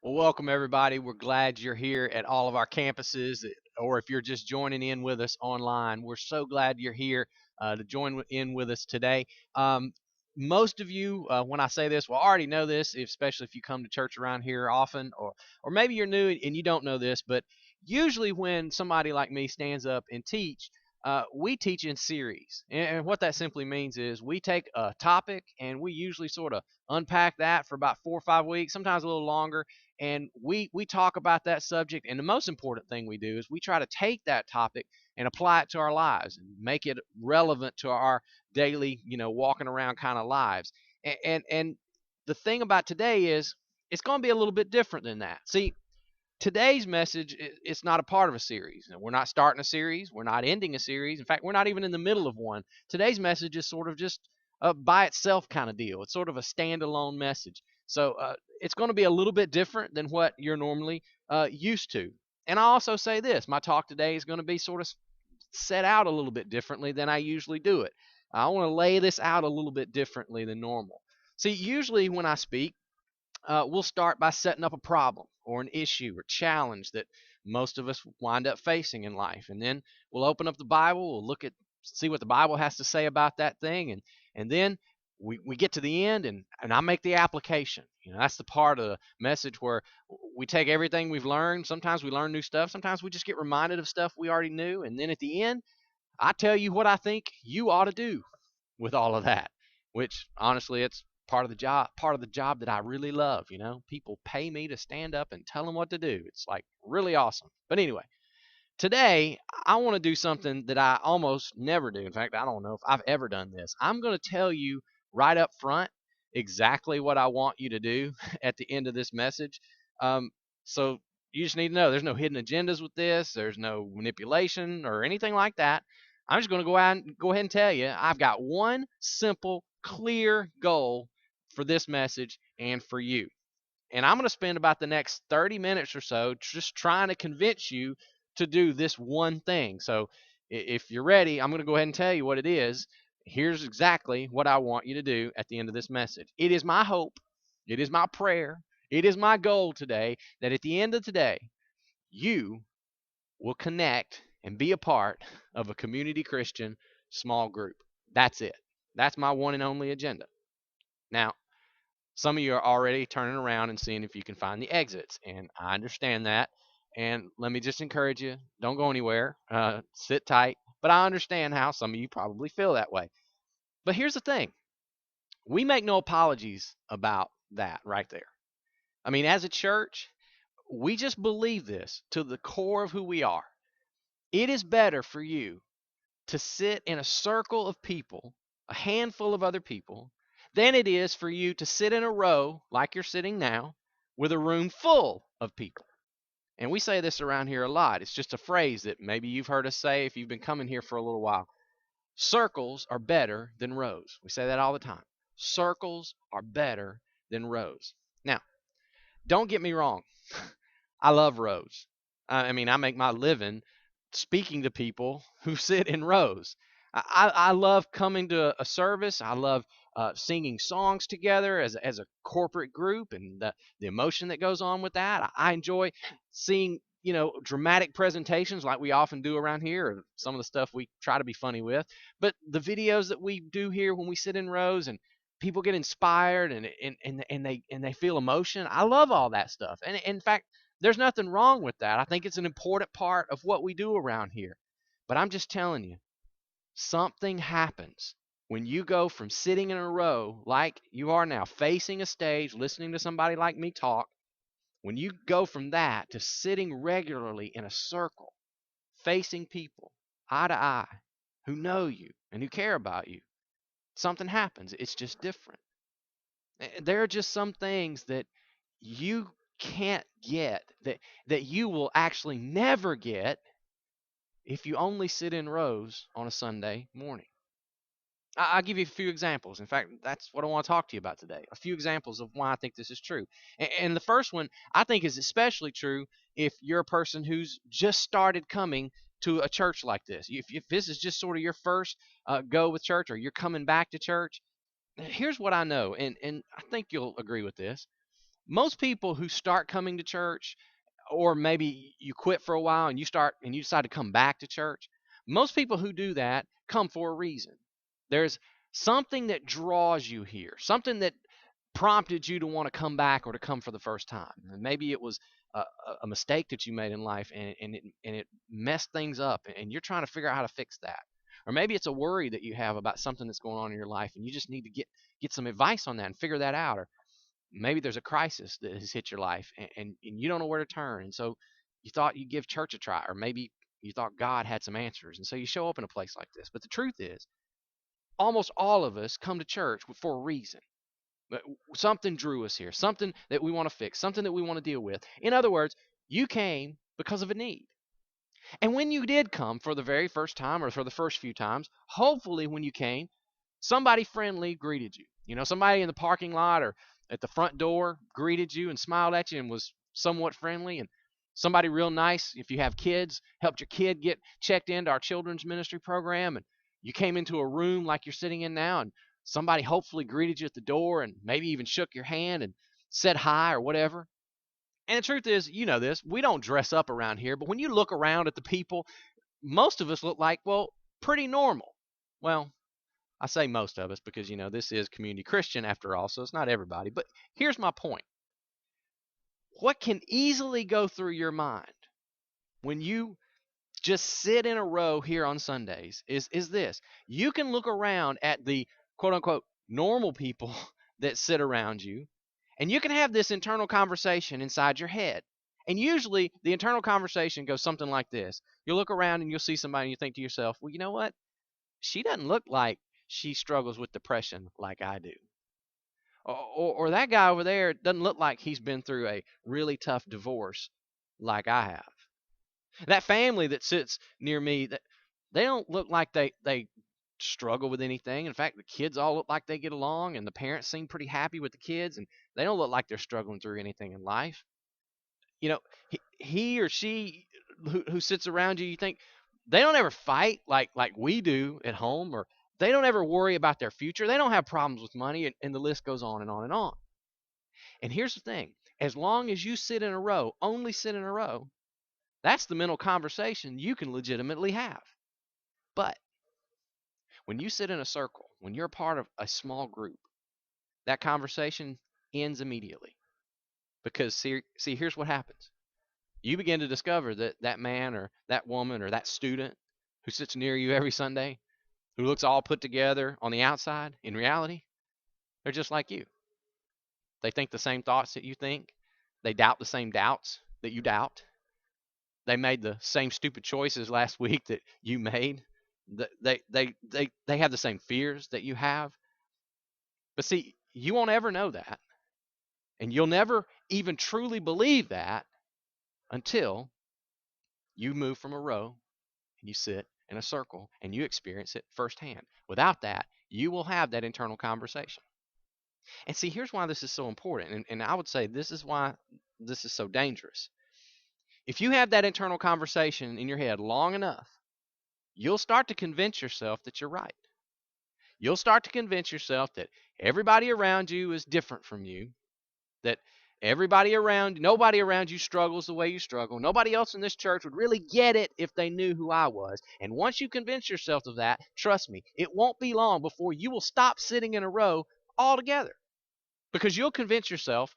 Well, welcome everybody. We're glad you're here at all of our campuses, or if you're just joining in with us online, we're so glad you're here to join in with us today. Um, Most of you, when I say this, will already know this, especially if you come to church around here often, or maybe you're new and you don't know this. But usually, when somebody like me stands up and teach, we teach in series, and what that simply means is we take a topic and we usually sort of unpack that for about 4 or 5 weeks, sometimes a little longer, and we talk about that subject. And the most important thing we do is we try to take that topic and apply it to our lives and make it relevant to our daily, walking around kind of lives. And the thing about today is it's going to be a little bit different than that. See, today's message, it's not a part of a series. We're not starting a series, we're not ending a series. In fact, we're not even in the middle of one. Today's message is sort of just a by itself kind of deal. It's sort of a standalone message. So it's going to be a little bit different than what you're normally used to. And I also say this, my talk today is going to be sort of set out a little bit differently than I usually do it. I want to lay this out a little bit differently than normal. See, usually when I speak, we'll start by setting up a problem or an issue or challenge that most of us wind up facing in life. And then we'll open up the Bible, we'll see what the Bible has to say about that thing. And then we get to the end, and I make the application. That's the part of the message where we take everything we've learned. Sometimes we learn new stuff. Sometimes we just get reminded of stuff we already knew. And then at the end, I tell you what I think you ought to do with all of that, which honestly, it's part of the job that I really love. People pay me to stand up and tell them what to do. It's like really awesome. But anyway, today I want to do something that I almost never do. In fact, I don't know if I've ever done this. I'm going to tell you right up front exactly what I want you to do at the end of this message. So you just need to know there's no hidden agendas with this. There's no manipulation or anything like that. I'm just going to go ahead and tell you I've got one simple, clear goal for this message and for you. And I'm going to spend about the next 30 minutes or so just trying to convince you to do this one thing. So if you're ready, I'm going to go ahead and tell you what it is. Here's exactly what I want you to do at the end of this message. It is my hope, it is my prayer, it is my goal today that at the end of today, you will connect and be a part of a community Christian small group. That's it. That's my one and only agenda. Now, some of you are already turning around and seeing if you can find the exits, and I understand that. And let me just encourage you, don't go anywhere. Sit tight. But I understand how some of you probably feel that way. But here's the thing, we make no apologies about that right there. I mean, as a church, we just believe this to the core of who we are. It is better for you to sit in a circle of people, a handful of other people, than it is for you to sit in a row like you're sitting now with a room full of people. And we say this around here a lot. It's just a phrase that maybe you've heard us say if you've been coming here for a little while. Circles are better than rows. We say that all the time. Circles are better than rows. Now, don't get me wrong. I love rows. I mean, I make my living speaking to people who sit in rows. I love coming to a service. I love singing songs together as a corporate group, and the emotion that goes on with that. I enjoy seeing dramatic presentations like we often do around here, or some of the stuff we try to be funny with. But the videos that we do here when we sit in rows and people get inspired and they feel emotion. I love all that stuff. And in fact, there's nothing wrong with that. I think it's an important part of what we do around here. But I'm just telling you, something happens when you go from sitting in a row like you are now, facing a stage, listening to somebody like me talk, when you go from that to sitting regularly in a circle, facing people eye to eye who know you and who care about you, something happens. It's just different. There are just some things that you can't get, that you will actually never get if you only sit in rows on a Sunday morning. I'll give you a few examples. In fact, that's what I want to talk to you about today. A few examples of why I think this is true. And the first one I think is especially true if you're a person who's just started coming to a church like this. If this is just sort of your first go with church, or you're coming back to church, here's what I know, and I think you'll agree with this. Most people who start coming to church, or maybe you quit for a while and you decide to come back to church, most people who do that come for a reason. There's something that draws you here, something that prompted you to want to come back or to come for the first time. And maybe it was a mistake that you made in life, and it messed things up, and you're trying to figure out how to fix that. Or maybe it's a worry that you have about something that's going on in your life, and you just need to get some advice on that and figure that out. Or maybe there's a crisis that has hit your life, and you don't know where to turn. And so you thought you'd give church a try, or maybe you thought God had some answers. And so you show up in a place like this. But the truth is, almost all of us come to church for a reason. But something drew us here, something that we want to fix, something that we want to deal with. In other words, you came because of a need. And when you did come for the very first time or for the first few times, hopefully when you came, somebody friendly greeted you. Somebody in the parking lot or at the front door greeted you and smiled at you and was somewhat friendly. And somebody real nice, if you have kids, helped your kid get checked into our children's ministry program. And you came into a room like you're sitting in now, and somebody hopefully greeted you at the door and maybe even shook your hand and said hi or whatever. And the truth is, you know this, we don't dress up around here, but when you look around at the people, most of us look like, well, pretty normal. Well, I say most of us because, this is community Christian after all, so it's not everybody. But here's my point. What can easily go through your mind when you just sit in a row here on Sundays is this. You can look around at the quote unquote normal people that sit around you, and you can have this internal conversation inside your head. And usually the internal conversation goes something like this. You'll look around and you'll see somebody and you think to yourself, well, you know what? She doesn't look like she struggles with depression like I do. Or that guy over there doesn't look like he's been through a really tough divorce like I have. That family that sits near me, that they don't look like they struggle with anything. In fact, the kids all look like they get along, and the parents seem pretty happy with the kids, and they don't look like they're struggling through anything in life. You know, he or she who sits around you, you think they don't ever fight like we do at home, or they don't ever worry about their future. They don't have problems with money, and the list goes on and on and on. And here's the thing: as long as you sit in a row, only sit in a row, that's the mental conversation you can legitimately have. But when you sit in a circle, when you're a part of a small group, that conversation ends immediately. Because see, here's what happens. You begin to discover that that man or that woman or that student who sits near you every Sunday, who looks all put together on the outside, in reality, they're just like you. They think the same thoughts that you think. They doubt the same doubts that you doubt. They made the same stupid choices last week that you made. They have the same fears that you have. But see, you won't ever know that. And you'll never even truly believe that until you move from a row and you sit in a circle and you experience it firsthand. Without that, you will have that internal conversation. And see, here's why this is so important. And I would say this is why this is so dangerous. If you have that internal conversation in your head long enough, you'll start to convince yourself that you're right. You'll start to convince yourself that everybody around you is different from you, that nobody around you struggles the way you struggle. Nobody else in this church would really get it if they knew who I was. And once you convince yourself of that, trust me, it won't be long before you will stop sitting in a row altogether. Because you'll convince yourself,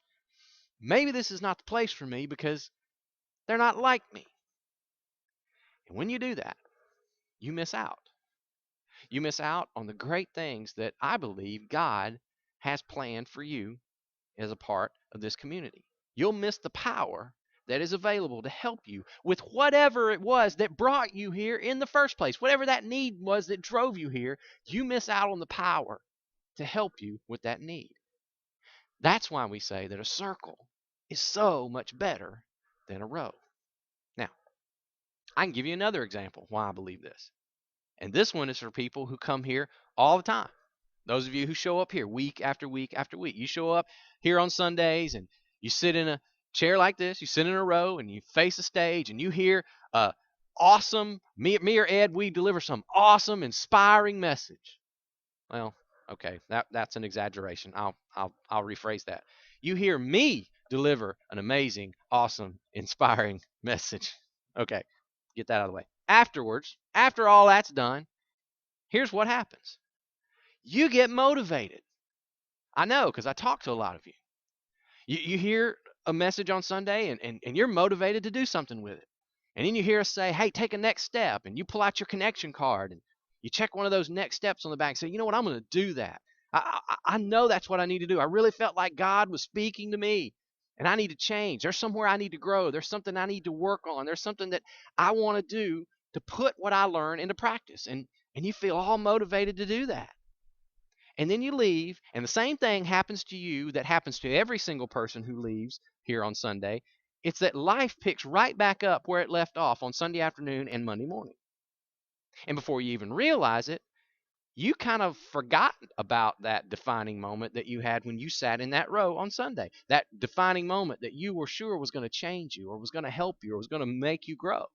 maybe this is not the place for me because they're not like me. And when you do that, you miss out. You miss out on the great things that I believe God has planned for you as a part of this community. You'll miss the power that is available to help you with whatever it was that brought you here in the first place. Whatever that need was that drove you here, you miss out on the power to help you with that need. That's why we say that a circle is so much better than a row. Now, I can give you another example why I believe this. And this one is for people who come here all the time. Those of you who show up here week after week after week. You show up here on Sundays and you sit in a chair like this. You sit in a row and you face a stage and you hear me or Ed, we deliver some awesome, inspiring message. Well, okay, that's an exaggeration. I'll rephrase that. You hear me deliver an amazing, awesome, inspiring message. Okay, get that out of the way. Afterwards, after all that's done, here's what happens. You get motivated. I know because I talk to a lot of you. You hear a message on Sunday and you're motivated to do something with it. And then you hear us say, hey, take a next step. And you pull out your connection card and you check one of those next steps on the back and say, you know what, I'm going to do that. I know that's what I need to do. I really felt like God was speaking to me and I need to change. There's somewhere I need to grow. There's something I need to work on. There's something that I want to do to put what I learn into practice. And you feel all motivated to do that. And then you leave, and the same thing happens to you that happens to every single person who leaves here on Sunday. It's that life picks right back up where it left off on Sunday afternoon and Monday morning. And before you even realize it, you kind of forgot about that defining moment that you had when you sat in that row on Sunday. That defining moment that you were sure was going to change you or was going to help you or was going to make you grow.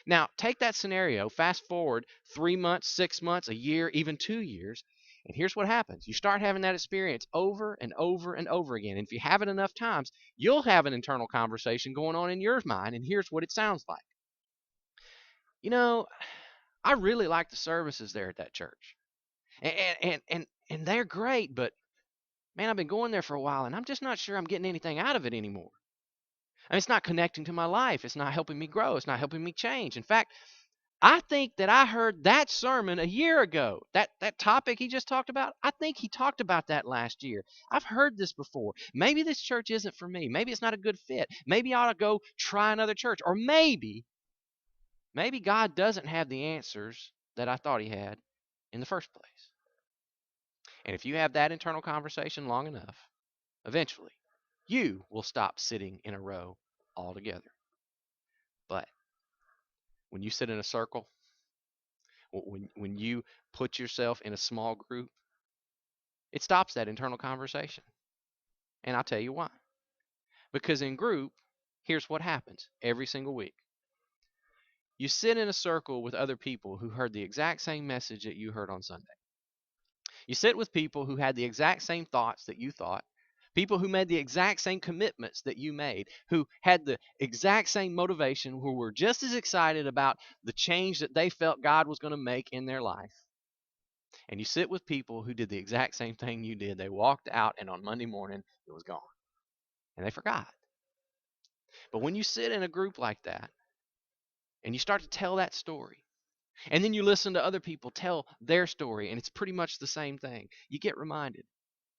Now, take that scenario, fast forward 3 months, 6 months, a year, even 2 years, and here's what happens. You start having that experience over and over and over again. And if you have it enough times, you'll have an internal conversation going on in your mind, and here's what it sounds like. You know, I really like the services there at that church. And they're great, but man, I've been going there for a while, and I'm just not sure I'm getting anything out of it anymore. I mean, it's not connecting to my life. It's not helping me grow. It's not helping me change. In fact, I think that I heard that sermon a year ago. That topic he just talked about, I think he talked about that last year. I've heard this before. Maybe this church isn't for me. Maybe it's not a good fit. Maybe I ought to go try another church. Or maybe God doesn't have the answers that I thought he had in the first place. And if you have that internal conversation long enough, eventually you will stop sitting in a row altogether. But when you sit in a circle, when you put yourself in a small group, it stops that internal conversation. And I'll tell you why. Because in group, here's what happens every single week. You sit in a circle with other people who heard the exact same message that you heard on Sunday. You sit with people who had the exact same thoughts that you thought, people who made the exact same commitments that you made, who had the exact same motivation, who were just as excited about the change that they felt God was going to make in their life. And you sit with people who did the exact same thing you did. They walked out, and on Monday morning, it was gone. And they forgot. But when you sit in a group like that, and you start to tell that story, and then you listen to other people tell their story, and it's pretty much the same thing, you get reminded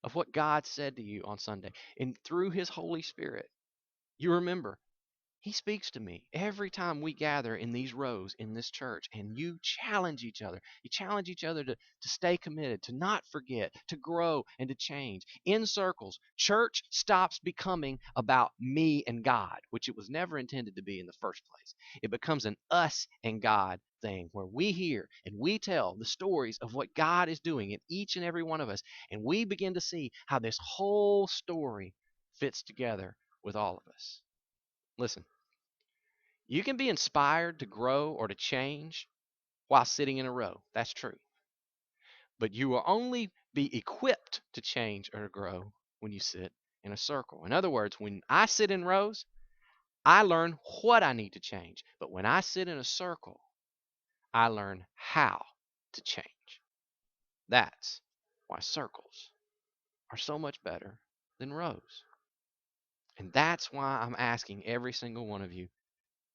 of what God said to you on Sunday. And through His Holy Spirit, you remember He speaks to me every time we gather in these rows in this church, and you challenge each other. You challenge each other to stay committed, to not forget, to grow, and to change. In circles, church stops becoming about me and God, which it was never intended to be in the first place. It becomes an us and God thing where we hear and we tell the stories of what God is doing in each and every one of us, and we begin to see how this whole story fits together with all of us. Listen, you can be inspired to grow or to change while sitting in a row. That's true. But you will only be equipped to change or to grow when you sit in a circle. In other words, when I sit in rows, I learn what I need to change. But when I sit in a circle, I learn how to change. That's why circles are so much better than rows. And that's why I'm asking every single one of you,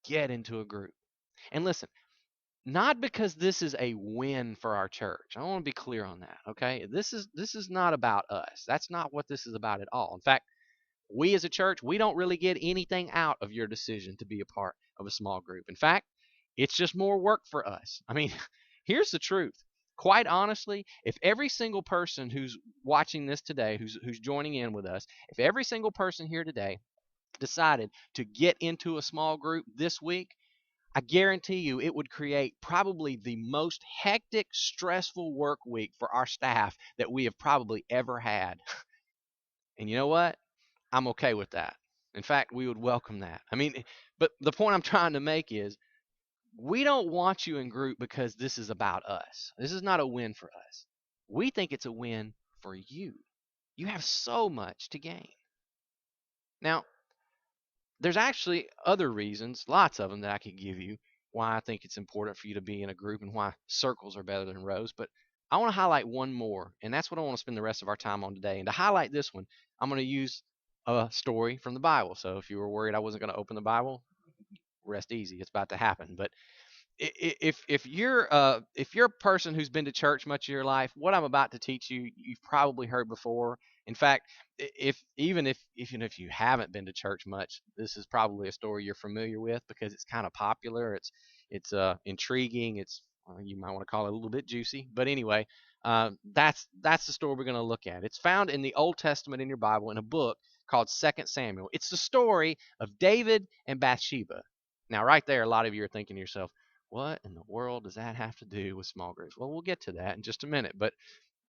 get into a group. And listen, not because this is a win for our church. I want to be clear on that, okay? This is not about us. That's not what this is about at all. In fact, we as a church, we don't really get anything out of your decision to be a part of a small group. In fact, it's just more work for us. I mean, here's the truth. Quite honestly, if every single person who's watching this today, who's joining in with us, if every single person here today decided to get into a small group this week, I guarantee you it would create probably the most hectic, stressful work week for our staff that we have probably ever had. And you know what? I'm okay with that. In fact, we would welcome that. I mean, but the point I'm trying to make is we don't want you in group because this is about us. This is not a win for us. We think it's a win for you. You have so much to gain. Now, there's actually other reasons, lots of them that I could give you, why I think it's important for you to be in a group and why circles are better than rows. But I want to highlight one more, and that's what I want to spend the rest of our time on today. And to highlight this one, I'm going to use a story from the Bible. So if you were worried I wasn't going to open the Bible, rest easy. It's about to happen. But if you're a person who's been to church much of your life, what I'm about to teach you, you've probably heard before. In fact, if you haven't been to church much, this is probably a story you're familiar with because it's kind of popular. It's intriguing. It's you might want to call it a little bit juicy, but anyway, that's the story we're going to look at. It's found in the Old Testament in your Bible in a book called Second Samuel. It's the story of David and Bathsheba. Now, right there, a lot of you are thinking to yourself, what in the world does that have to do with small groups? Well, we'll get to that in just a minute. But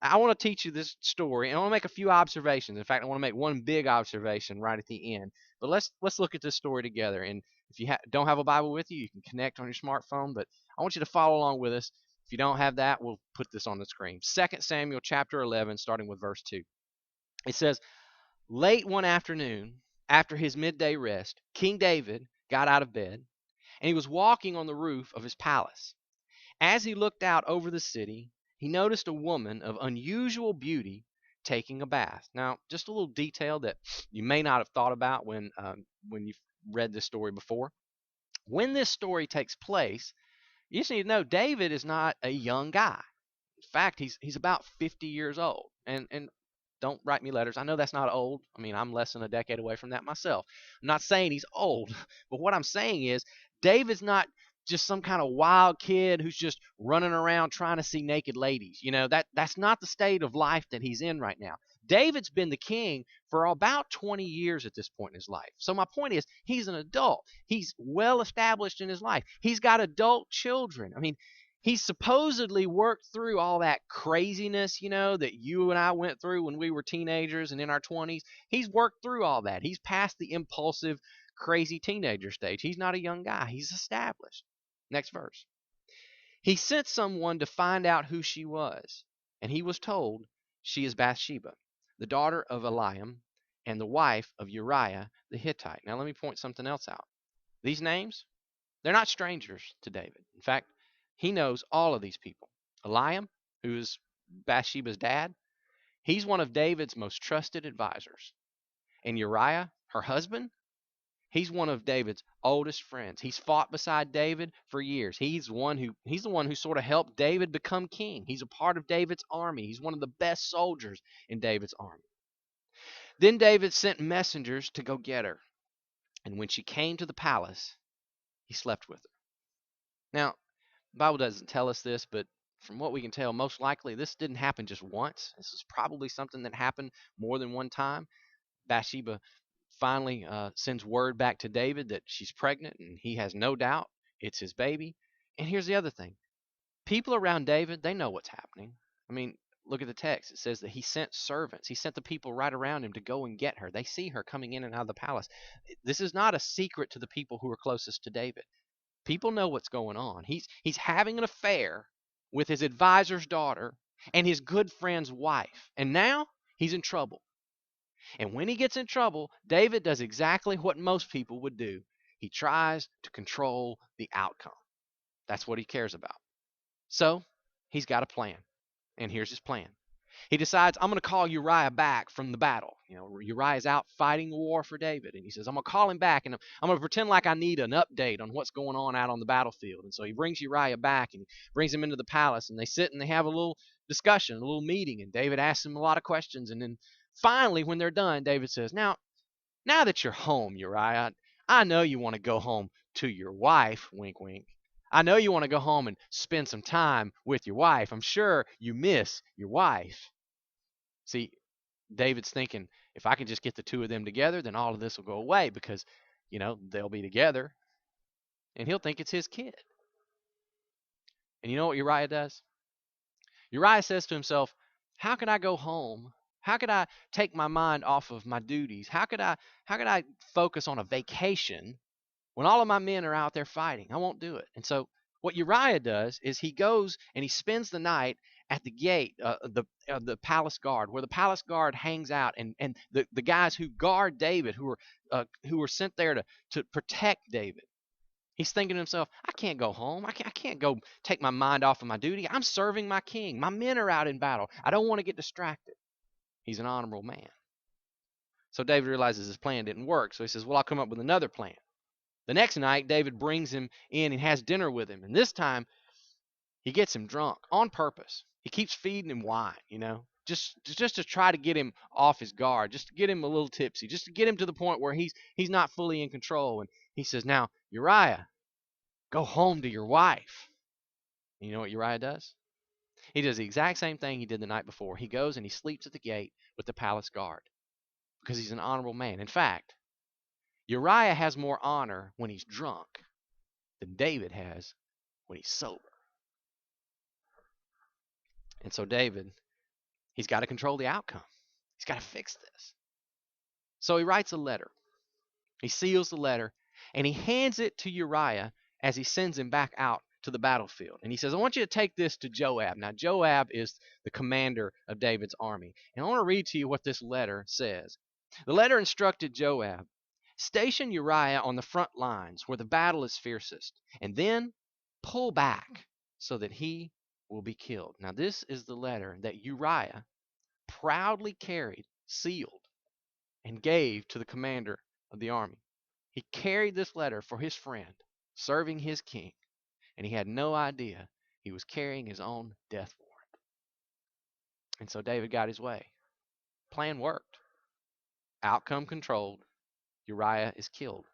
I want to teach you this story, and I want to make a few observations. In fact, I want to make one big observation right at the end. But let's look at this story together. And if you don't have a Bible with you, you can connect on your smartphone. But I want you to follow along with us. If you don't have that, we'll put this on the screen. 2 Samuel chapter 11, starting with verse 2. It says, late one afternoon, after his midday rest, King David got out of bed, and he was walking on the roof of his palace. As he looked out over the city, he noticed a woman of unusual beauty taking a bath. Now, just a little detail that you may not have thought about when you've read this story before. When this story takes place, you just need to know David is not a young guy. In fact, he's about 50 years old. And don't write me letters. I know that's not old. I mean, I'm less than a decade away from that myself. I'm not saying he's old, but what I'm saying is David's not just some kind of wild kid who's just running around trying to see naked ladies. That's not the state of life that he's in right now. David's been the king for about 20 years at this point in his life. So my point is, he's an adult. He's well established in his life. He's got adult children. I mean, he supposedly worked through all that craziness, that you and I went through when we were teenagers and in our 20s. He's worked through all that. He's past the impulsive, crazy teenager stage. He's not a young guy. He's established. Next verse. He sent someone to find out who she was, and he was told she is Bathsheba, the daughter of Eliam and the wife of Uriah the Hittite. Now let me point something else out. These names, they're not strangers to David. In fact, he knows all of these people. Eliam, who is Bathsheba's dad, he's one of David's most trusted advisors. And Uriah, her husband, he's one of David's oldest friends. He's fought beside David for years. He's the one who sort of helped David become king. He's a part of David's army. He's one of the best soldiers in David's army. Then David sent messengers to go get her. And when she came to the palace, he slept with her. Now, the Bible doesn't tell us this, but from what we can tell, most likely this didn't happen just once. This is probably something that happened more than one time. Bathsheba finally sends word back to David that she's pregnant, and he has no doubt it's his baby. And here's the other thing. People around David, they know what's happening. I mean, look at the text. It says that he sent servants. He sent the people right around him to go and get her. They see her coming in and out of the palace. This is not a secret to the people who are closest to David. People know what's going on. He's having an affair with his advisor's daughter and his good friend's wife. And now he's in trouble. And when he gets in trouble, David does exactly what most people would do. He tries to control the outcome. That's what he cares about. So he's got a plan. And here's his plan. He decides, I'm going to call Uriah back from the battle. Uriah's out fighting the war for David. And he says, I'm going to call him back, and I'm going to pretend like I need an update on what's going on out on the battlefield. And so he brings Uriah back, and he brings him into the palace, and they sit and they have a little discussion, a little meeting. And David asks him a lot of questions. And then finally, when they're done, David says, now that you're home, Uriah, I know you want to go home to your wife, wink, wink. I know you want to go home and spend some time with your wife. I'm sure you miss your wife. See, David's thinking, if I can just get the two of them together, then all of this will go away because, they'll be together. And he'll think it's his kid. And you know what Uriah does? Uriah says to himself, how can I go home? How could I take my mind off of my duties? How could I focus on a vacation when all of my men are out there fighting? I won't do it. And so what Uriah does is he goes and he spends the night at the gate, the palace guard, where the palace guard hangs out, and the guys who guard David, who were sent there to protect David. He's thinking to himself, I can't go home. I can't go take my mind off of my duty. I'm serving my king. My men are out in battle. I don't want to get distracted. He's an honorable man. So David realizes his plan didn't work. So he says, well, I'll come up with another plan. The next night, David brings him in and has dinner with him. And this time, he gets him drunk on purpose. He keeps feeding him wine, just to try to get him off his guard, just to get him a little tipsy, just to get him to the point where he's not fully in control. And he says, now, Uriah, go home to your wife. And you know what Uriah does? He does the exact same thing he did the night before. He goes and he sleeps at the gate with the palace guard because he's an honorable man. In fact, Uriah has more honor when he's drunk than David has when he's sober. And so David, he's got to control the outcome. He's got to fix this. So he writes a letter. He seals the letter, and he hands it to Uriah as he sends him back out to the battlefield. And he says, I want you to take this to Joab. Now, Joab is the commander of David's army. And I want to read to you what this letter says. The letter instructed Joab, station Uriah on the front lines where the battle is fiercest, and then pull back so that he will be killed. Now, this is the letter that Uriah proudly carried, sealed, and gave to the commander of the army. He carried this letter for his friend, serving his king, and he had no idea he was carrying his own death warrant. And so David got his way. Plan worked. Outcome controlled. Uriah is killed.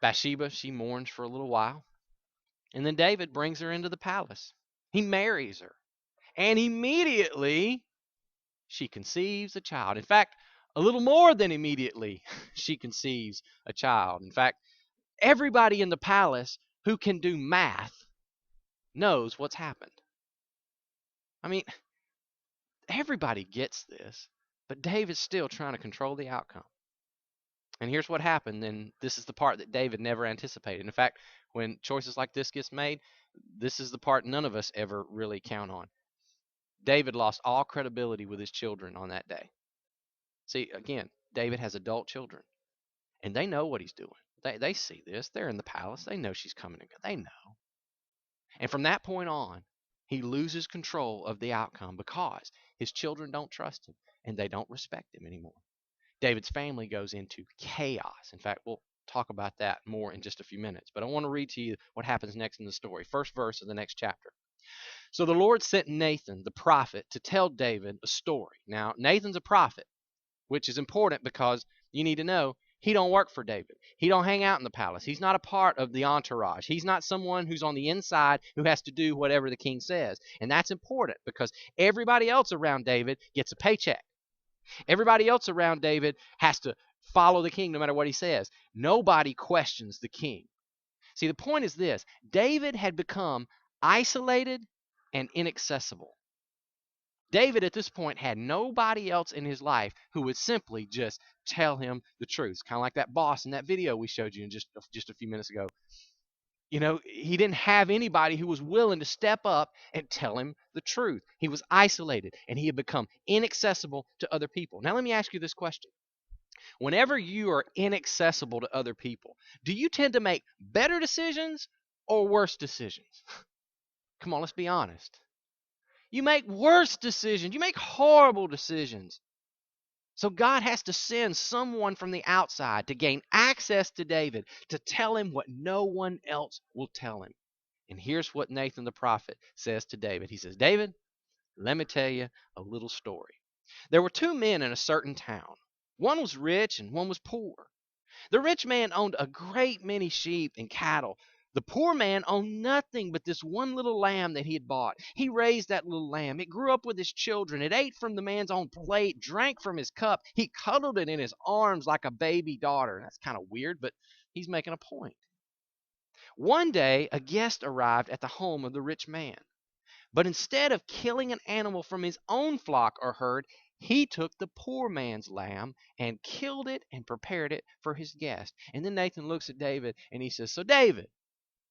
Bathsheba, she mourns for a little while, and then David brings her into the palace. He marries her, and immediately she conceives a child. In fact, a little more than immediately, she conceives a child. In fact, everybody in the palace who can do math knows what's happened. I mean, everybody gets this, but David's still trying to control the outcome. And here's what happened, and this is the part that David never anticipated. In fact, when choices like this gets made, this is the part none of us ever really count on. David lost all credibility with his children on that day. See, again, David has adult children, and they know what he's doing. They see this. They're in the palace. They know she's coming. They know. And from that point on, he loses control of the outcome because his children don't trust him, and they don't respect him anymore. David's family goes into chaos. In fact, we'll talk about that more in just a few minutes. But I want to read to you what happens next in the story. First verse of the next chapter. So the Lord sent Nathan, the prophet, to tell David a story. Now, Nathan's a prophet, which is important because you need to know he don't work for David. He don't hang out in the palace. He's not a part of the entourage. He's not someone who's on the inside who has to do whatever the king says. And that's important because everybody else around David gets a paycheck. Everybody else around David has to follow the king no matter what he says. Nobody questions the king. See, the point is this. David had become isolated and inaccessible. David at this point had nobody else in his life who would simply just tell him the truth. Kind of like that boss in that video we showed you in just a few minutes ago. He didn't have anybody who was willing to step up and tell him the truth. He was isolated, and he had become inaccessible to other people. Now, let me ask you this question. Whenever you are inaccessible to other people, do you tend to make better decisions or worse decisions? Come on, let's be honest. You make worse decisions. You make horrible decisions. So God has to send someone from the outside to gain access to David to tell him what no one else will tell him. And here's what Nathan the prophet says to David. He says, David, let me tell you a little story. There were two men in a certain town. One was rich and one was poor. The rich man owned a great many sheep and cattle. The poor man owned nothing but this one little lamb that he had bought. He raised that little lamb. It grew up with his children. It ate from the man's own plate, drank from his cup. He cuddled it in his arms like a baby daughter. That's kind of weird, but he's making a point. One day, a guest arrived at the home of the rich man. But instead of killing an animal from his own flock or herd, he took the poor man's lamb and killed it and prepared it for his guest. And then Nathan looks at David and he says, so David,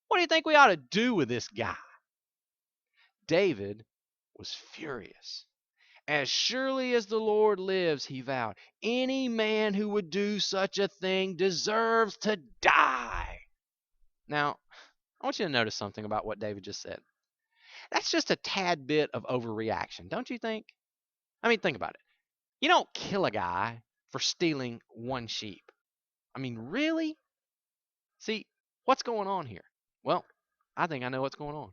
what do you think we ought to do with this guy? David was furious. As surely as the Lord lives, he vowed, any man who would do such a thing deserves to die. Now, I want you to notice something about what David just said. That's just a tad bit of overreaction, don't you think? I mean, think about it. You don't kill a guy for stealing one sheep. I mean, really? See, what's going on here? Well, I think I know what's going on.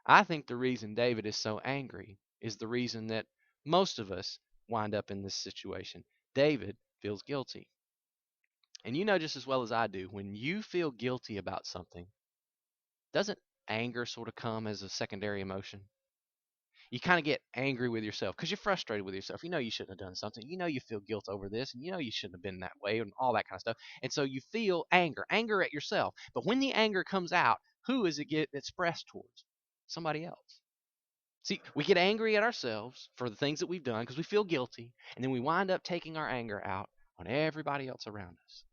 I think the reason David is so angry is the reason that most of us wind up in this situation. David feels guilty. And you know just as well as I do, when you feel guilty about something, doesn't anger sort of come as a secondary emotion? You kind of get angry with yourself because you're frustrated with yourself. You know you shouldn't have done something. You know you feel guilt over this, and you know you shouldn't have been that way, and all that kind of stuff. And so you feel anger at yourself. But when the anger comes out, who is it get expressed towards? Somebody else. See, we get angry at ourselves for the things that we've done because we feel guilty, and then we wind up taking our anger out on everybody else around us.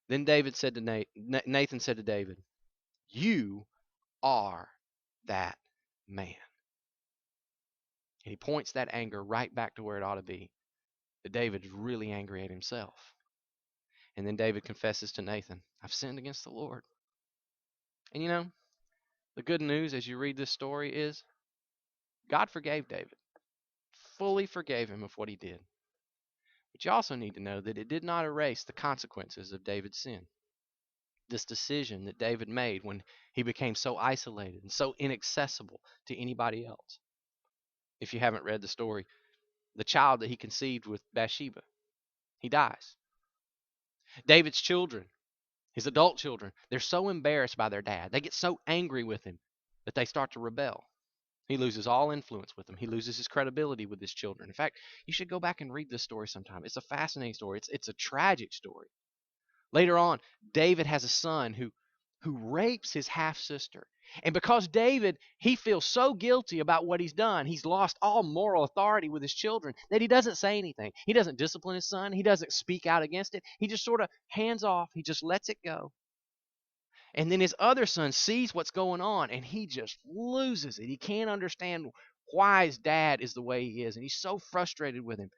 Then David said to Nathan said to David, "You are that man." And he points that anger right back to where it ought to be. That David's really angry at himself. And then David confesses to Nathan, "I've sinned against the Lord." And you know, the good news as you read this story is God forgave David, fully forgave him of what he did. But you also need to know that it did not erase the consequences of David's sin. This decision that David made when he became so isolated and so inaccessible to anybody else. If you haven't read the story, the child that he conceived with Bathsheba, he dies. David's children, his adult children, they're so embarrassed by their dad. They get so angry with him that they start to rebel. He loses all influence with them. He loses his credibility with his children. In fact, you should go back and read this story sometime. It's a fascinating story. It's a tragic story. Later on, David has a son who rapes his half sister. And because David, he feels so guilty about what he's done, he's lost all moral authority with his children that he doesn't say anything. He doesn't discipline his son. He doesn't speak out against it. He just sort of hands off. He just lets it go. And then his other son sees what's going on and he just loses it. He can't understand why his dad is the way he is. And he's so frustrated with him.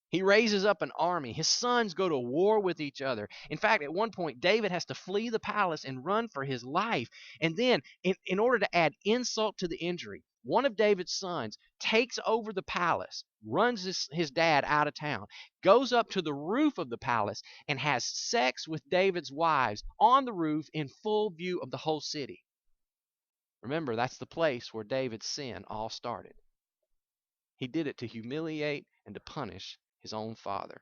He raises up an army. His sons go to war with each other. In fact, at one point, David has to flee the palace and run for his life. And then, in order to add insult to the injury, one of David's sons takes over the palace, runs his dad out of town, goes up to the roof of the palace, and has sex with David's wives on the roof in full view of the whole city. Remember, that's the place where David's sin all started. He did it to humiliate and to punish his own father.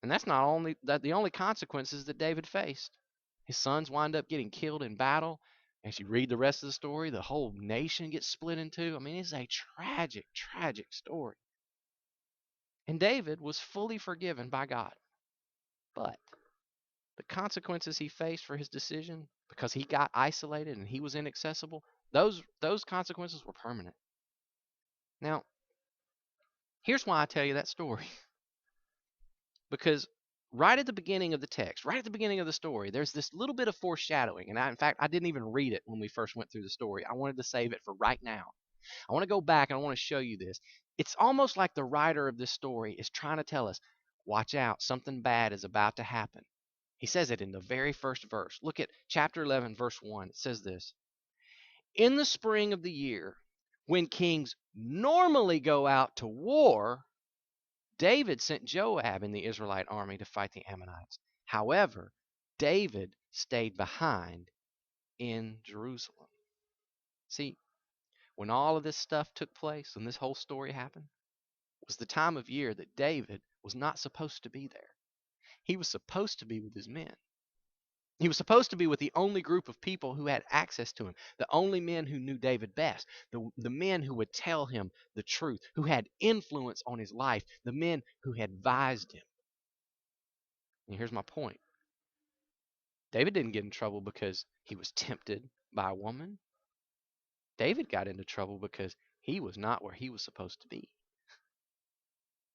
And that's not only that the only consequences that David faced. His sons wind up getting killed in battle. As you read the rest of the story, the whole nation gets split in two. I mean, it's a tragic, tragic story. And David was fully forgiven by God. But the consequences he faced for his decision, because he got isolated and he was inaccessible, those consequences were permanent. Now, here's why I tell you that story. Because right at the beginning of the text, right at the beginning of the story, there's this little bit of foreshadowing. And in fact, I didn't even read it when we first went through the story. I wanted to save it for right now. I want to go back and I want to show you this. It's almost like the writer of this story is trying to tell us, watch out, something bad is about to happen. He says it in the very first verse. Look at chapter 11, verse 1. It says this: In the spring of the year, when kings normally go out to war, David sent Joab and the Israelite army to fight the Ammonites. However, David stayed behind in Jerusalem. See, when all of this stuff took place, when this whole story happened, was the time of year that David was not supposed to be there. He was supposed to be with his men. He was supposed to be with the only group of people who had access to him, the only men who knew David best, the men who would tell him the truth, who had influence on his life, the men who had advised him. And here's my point: David didn't get in trouble because he was tempted by a woman. David got into trouble because he was not where he was supposed to be.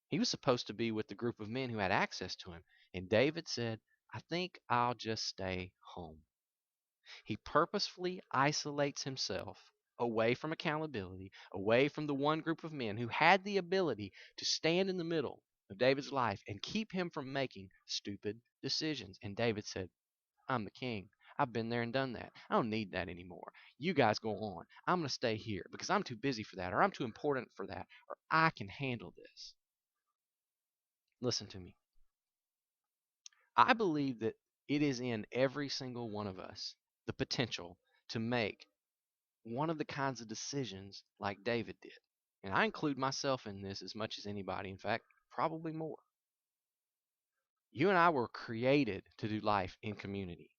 He was supposed to be with the group of men who had access to him. And David said, I think I'll just stay home. He purposefully isolates himself away from accountability, away from the one group of men who had the ability to stand in the middle of David's life and keep him from making stupid decisions. And David said, I'm the king. I've been there and done that. I don't need that anymore. You guys go on. I'm going to stay here because I'm too busy for that, or I'm too important for that, or I can handle this. Listen to me. I believe that it is in every single one of us the potential to make one of the kinds of decisions like David did. And I include myself in this as much as anybody. In fact, probably more. You and I were created to do life in community.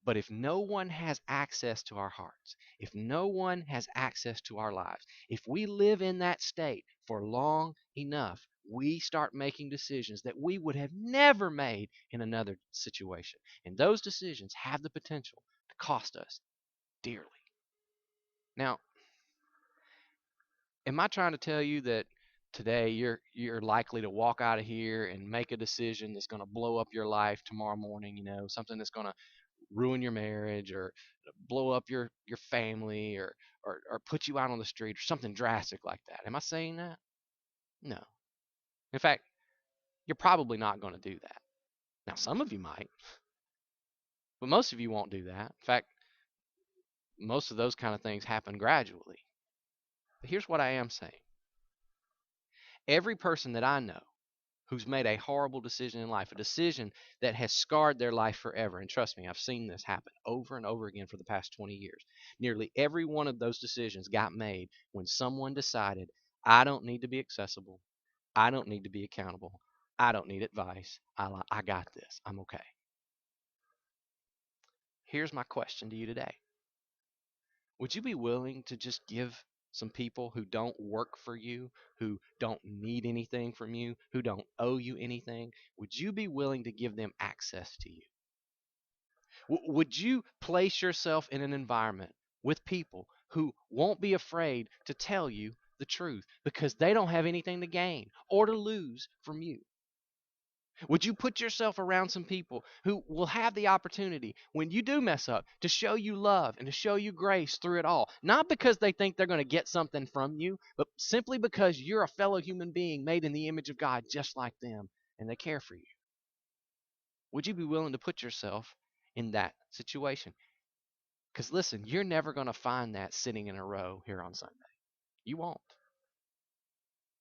But if no one has access to our hearts, if no one has access to our lives, if we live in that state for long enough, we start making decisions that we would have never made in another situation. And those decisions have the potential to cost us dearly. Now, am I trying to tell you that today you're likely to walk out of here and make a decision that's going to blow up your life tomorrow morning, something that's going to ruin your marriage or blow up your family or put you out on the street or something drastic like that? Am I saying that? No. In fact, you're probably not going to do that. Now, some of you might, but most of you won't do that. In fact, most of those kind of things happen gradually. But here's what I am saying. Every person that I know who's made a horrible decision in life, a decision that has scarred their life forever. And trust me, I've seen this happen over and over again for the past 20 years. Nearly every one of those decisions got made when someone decided, I don't need to be accessible. I don't need to be accountable. I don't need advice. I got this. I'm okay. Here's my question to you today. Would you be willing to just give some people who don't work for you, who don't need anything from you, who don't owe you anything, would you be willing to give them access to you? Would you place yourself in an environment with people who won't be afraid to tell you the truth because they don't have anything to gain or to lose from you? Would you put yourself around some people who will have the opportunity, when you do mess up, to show you love and to show you grace through it all? Not because they think they're going to get something from you, but simply because you're a fellow human being made in the image of God just like them, and they care for you. Would you be willing to put yourself in that situation? Because listen, you're never going to find that sitting in a row here on Sunday. You won't.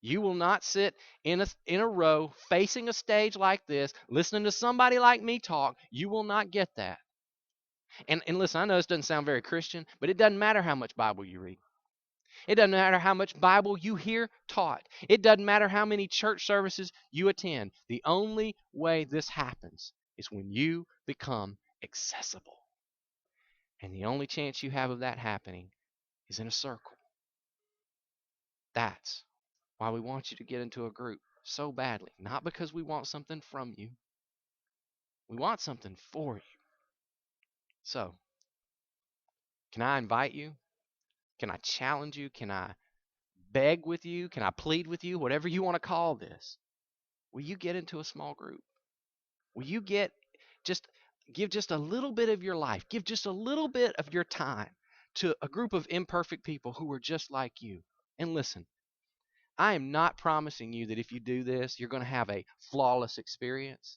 You will not sit in a row facing a stage like this, listening to somebody like me talk. You will not get that. And listen, I know this doesn't sound very Christian, but it doesn't matter how much Bible you read. It doesn't matter how much Bible you hear taught. It doesn't matter how many church services you attend. The only way this happens is when you become accessible. And the only chance you have of that happening is in a circle. That's why we want you to get into a group so badly. Not because we want something from you. We want something for you. So, can I invite you? Can I challenge you? Can I beg with you? Can I plead with you? Whatever you want to call this. Will you get into a small group? Will you just give just a little bit of your life, give just a little bit of your time to a group of imperfect people who are just like you? And listen, I am not promising you that if you do this, you're going to have a flawless experience.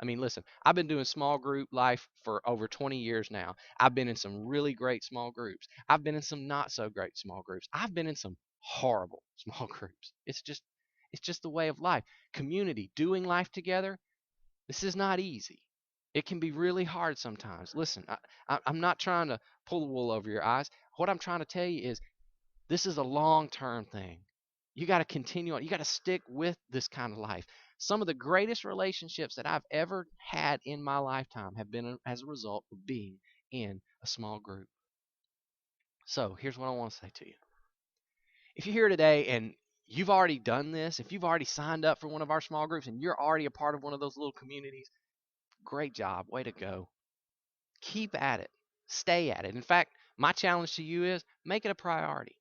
I mean, listen, I've been doing small group life for over 20 years now. I've been in some really great small groups. I've been in some not so great small groups. I've been in some horrible small groups. It's just the way of life. Community, doing life together, this is not easy. It can be really hard sometimes. Listen, I'm not trying to pull the wool over your eyes. What I'm trying to tell you is this is a long-term thing. You got to continue on. You got to stick with this kind of life. Some of the greatest relationships that I've ever had in my lifetime have been as a result of being in a small group. So here's what I want to say to you. If you're here today and you've already done this, if you've already signed up for one of our small groups and you're already a part of one of those little communities, great job. Way to go. Keep at it. Stay at it. In fact, my challenge to you is make it a priority.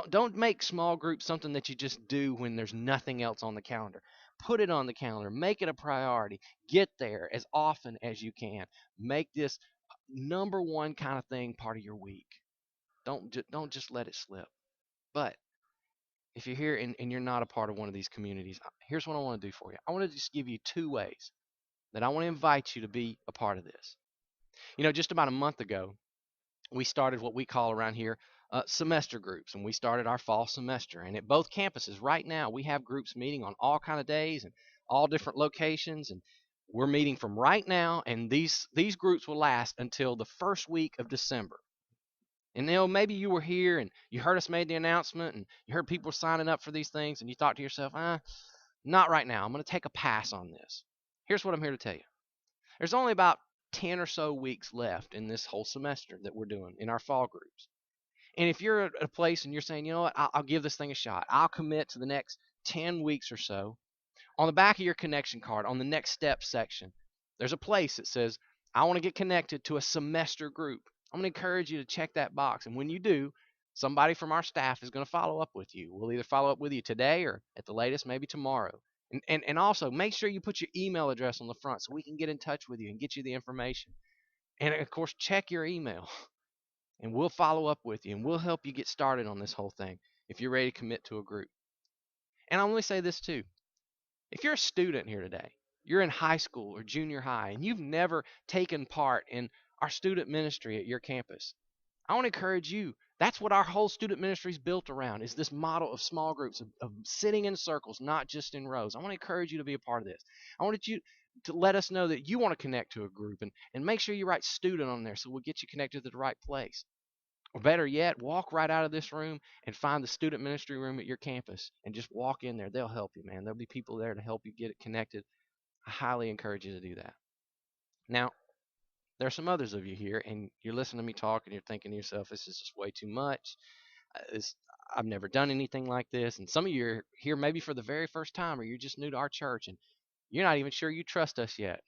Don't make small groups something that you just do when there's nothing else on the calendar. Put it on the calendar. Make it a priority. Get there as often as you can. Make this number one kind of thing part of your week. Don't just let it slip. But if you're here and you're not a part of one of these communities, here's what I want to do for you. I want to just give you two ways that I want to invite you to be a part of this. Just about a month ago, we started what we call around here semester groups, and we started our fall semester. And at both campuses right now, we have groups meeting on all kind of days and all different locations, and we're meeting from right now, and these groups will last until the first week of December. And maybe you were here and you heard us made the announcement and you heard people signing up for these things and you thought to yourself, not right now. I'm going to take a pass on this. Here's what I'm here to tell you. There's only about 10 or so weeks left in this whole semester that we're doing in our fall groups. And if you're at a place and you're saying, you know what, I'll give this thing a shot. I'll commit to the next 10 weeks or so. On the back of your connection card, on the next step section, there's a place that says, I want to get connected to a semester group. I'm going to encourage you to check that box. And when you do, somebody from our staff is going to follow up with you. We'll either follow up with you today or at the latest, maybe tomorrow. And also make sure you put your email address on the front so we can get in touch with you and get you the information. And of course, check your email and we'll follow up with you and we'll help you get started on this whole thing if you're ready to commit to a group. And I want to say this too. If you're a student here today, you're in high school or junior high, and you've never taken part in our student ministry at your campus, I want to encourage you. That's what our whole student ministry is built around, is this model of small groups, of sitting in circles, not just in rows. I want to encourage you to be a part of this. I wanted you to let us know that you want to connect to a group, and make sure you write student on there so we'll get you connected to the right place. Or better yet, walk right out of this room and find the student ministry room at your campus and just walk in there. They'll help you, man. There'll be people there to help you get it connected. I highly encourage you to do that. Now, there are some others of you here, and you're listening to me talk, and you're thinking to yourself, this is just way too much. I've never done anything like this. And some of you are here maybe for the very first time, or you're just new to our church, and you're not even sure you trust us yet.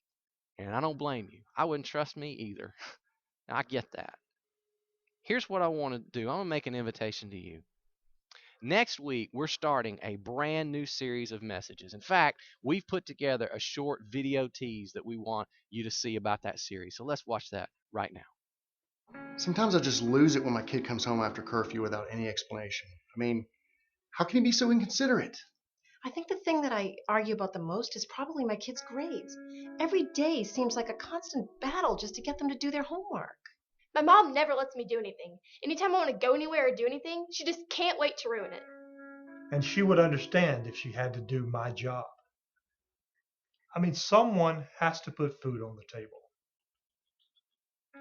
And I don't blame you. I wouldn't trust me either. I get that. Here's what I want to do. I'm going to make an invitation to you. Next week, we're starting a brand new series of messages. In fact, we've put together a short video tease that we want you to see about that series. So let's watch that right now. Sometimes I just lose it when my kid comes home after curfew without any explanation. I mean, how can he be so inconsiderate? I think the thing that I argue about the most is probably my kids' grades. Every day seems like a constant battle just to get them to do their homework. My mom never lets me do anything. Anytime I want to go anywhere or do anything, she just can't wait to ruin it. And she would understand if she had to do my job. I mean, someone has to put food on the table.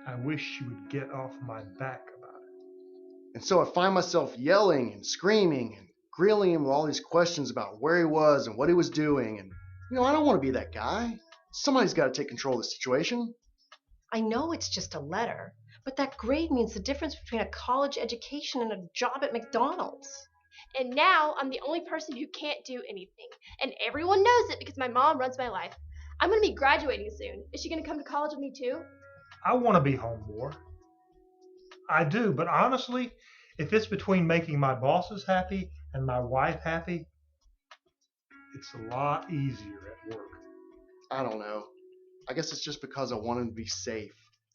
I wish she would get off my back about it. And so I find myself yelling and screaming and grilling him with all these questions about where he was and what he was doing. And, I don't want to be that guy. Somebody's got to take control of the situation. I know it's just a letter, but that grade means the difference between a college education and a job at McDonald's. And now I'm the only person who can't do anything. And everyone knows it because my mom runs my life. I'm going to be graduating soon. Is she going to come to college with me too? I want to be home more. I do, but honestly, if it's between making my bosses happy and my wife happy, it's a lot easier at work. I don't know. I guess it's just because I want him to be safe.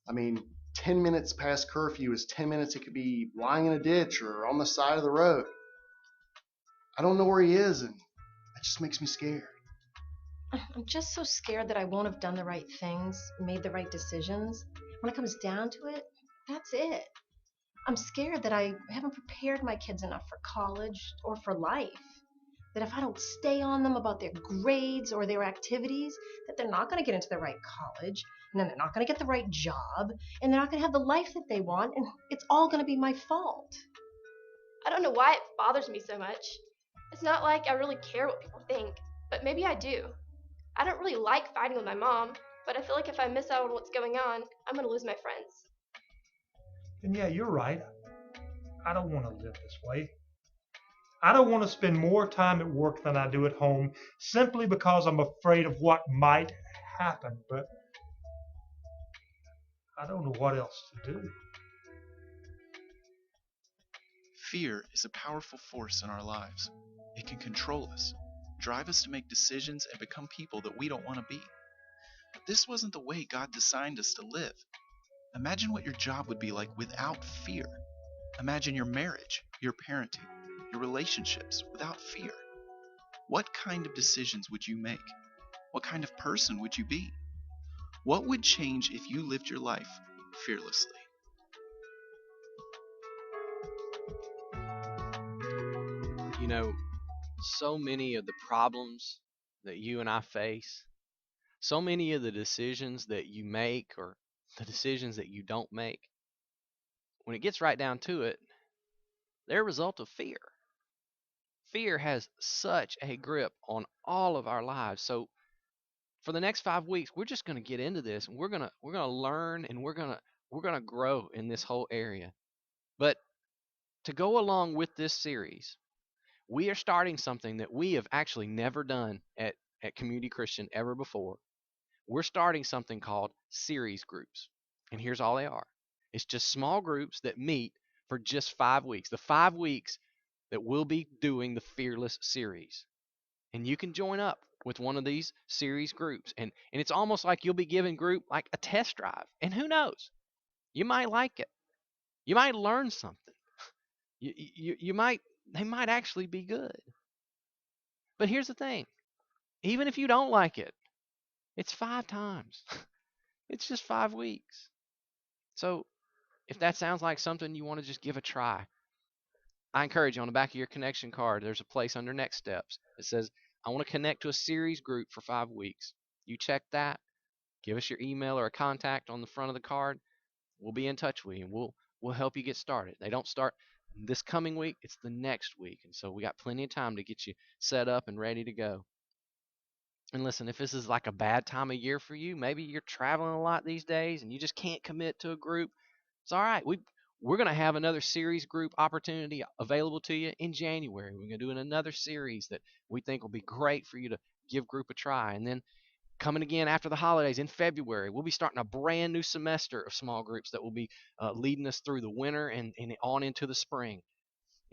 I mean, 10 minutes past curfew is 10 minutes he could be lying in a ditch or on the side of the road. I don't know where he is, and that just makes me scared. I'm just so scared that I won't have done the right things, made the right decisions. When it comes down to it, that's it. I'm scared that I haven't prepared my kids enough for college or for life. That if I don't stay on them about their grades or their activities, that they're not going to get into the right college, and then they're not going to get the right job, and they're not going to have the life that they want, and it's all going to be my fault. I don't know why it bothers me so much. It's not like I really care what people think, but maybe I do. I don't really like fighting with my mom, but I feel like if I miss out on what's going on, I'm going to lose my friends. And yeah, you're right. I don't want to live this way. I don't want to spend more time at work than I do at home simply because I'm afraid of what might happen, but I don't know what else to do. Fear is a powerful force in our lives. It can control us, drive us to make decisions and become people that we don't want to be. But this wasn't the way God designed us to live. Imagine what your job would be like without fear. Imagine your marriage, your parenting, your relationships without fear. What kind of decisions would you make? What kind of person would you be? What would change if you lived your life fearlessly? You know, so many of the problems that you and I face, so many of the decisions that you make or the decisions that you don't make, when it gets right down to it, they're a result of fear. Fear has such a grip on all of our lives. So for the next 5 weeks, we're just going to get into this, and we're gonna learn, and we're gonna grow in this whole area. But to go along with this series, we are starting something that we have actually never done at Community Christian ever before. We're starting something called series groups. And here's all they are. It's just small groups that meet for just 5 weeks. The 5 weeks that we'll be doing the Fearless series. And you can join up with one of these series groups. And it's almost like you'll be giving group like a test drive. And who knows? You might like it. You might learn something. You might they might actually be good. But here's the thing. Even if you don't like it, it's 5 times. It's just 5 weeks. So if that sounds like something you want to just give a try, I encourage you on the back of your connection card, there's a place under Next Steps. It says, I want to connect to a series group for 5 weeks. You check that, give us your email or a contact on the front of the card. We'll be in touch with you, and we'll help you get started. They don't start this coming week, it's the next week. And so we got plenty of time to get you set up and ready to go. And listen, if this is like a bad time of year for you, maybe you're traveling a lot these days and you just can't commit to a group, it's all right. We're going to have another series group opportunity available to you in January. We're going to do another series that we think will be great for you to give group a try. And then coming again after the holidays in February, we'll be starting a brand new semester of small groups that will be leading us through the winter and on into the spring.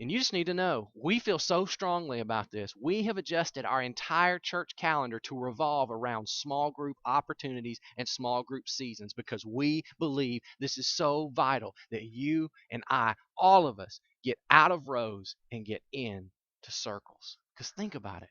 And you just need to know, we feel so strongly about this. We have adjusted our entire church calendar to revolve around small group opportunities and small group seasons because we believe this is so vital that you and I, all of us, get out of rows and get into circles. Because think about it.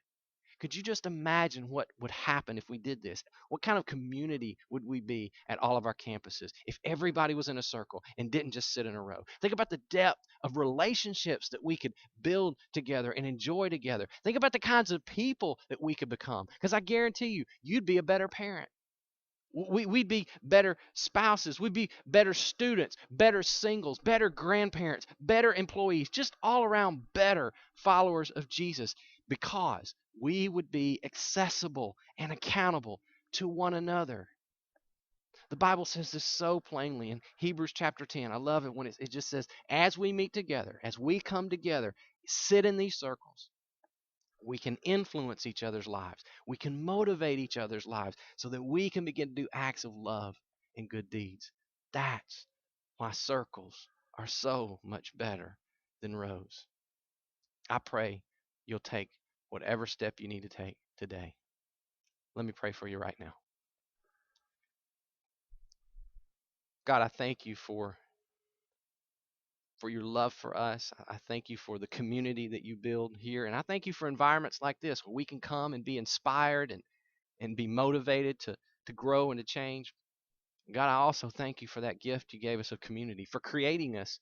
Could you just imagine what would happen if we did this? What kind of community would we be at all of our campuses if everybody was in a circle and didn't just sit in a row? Think about the depth of relationships that we could build together and enjoy together. Think about the kinds of people that we could become. Because I guarantee you, you'd be a better parent. We'd be better spouses. We'd be better students, better singles, better grandparents, better employees, just all around better followers of Jesus because we would be accessible and accountable to one another. The Bible says this so plainly in Hebrews chapter 10. I love it when it just says, as we meet together, as we come together, sit in these circles, we can influence each other's lives. We can motivate each other's lives so that we can begin to do acts of love and good deeds. That's why circles are so much better than rows. I pray you'll take whatever step you need to take today. Let me pray for you right now. God, I thank you for your love for us. I thank you for the community that you build here. And I thank you for environments like this where we can come and be inspired and be motivated to grow and to change. God, I also thank you for that gift you gave us of community, for creating us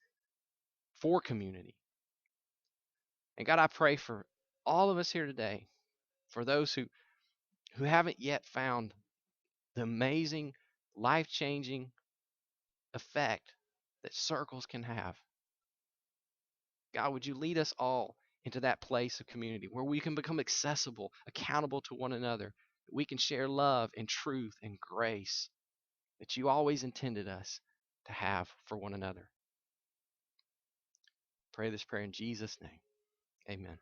for community. And God, I pray for all of us here today, for those who haven't yet found the amazing, life-changing effect that circles can have. God, would you lead us all into that place of community where we can become accessible, accountable to one another, that we can share love and truth and grace that you always intended us to have for one another. Pray this prayer in Jesus' name. Amen.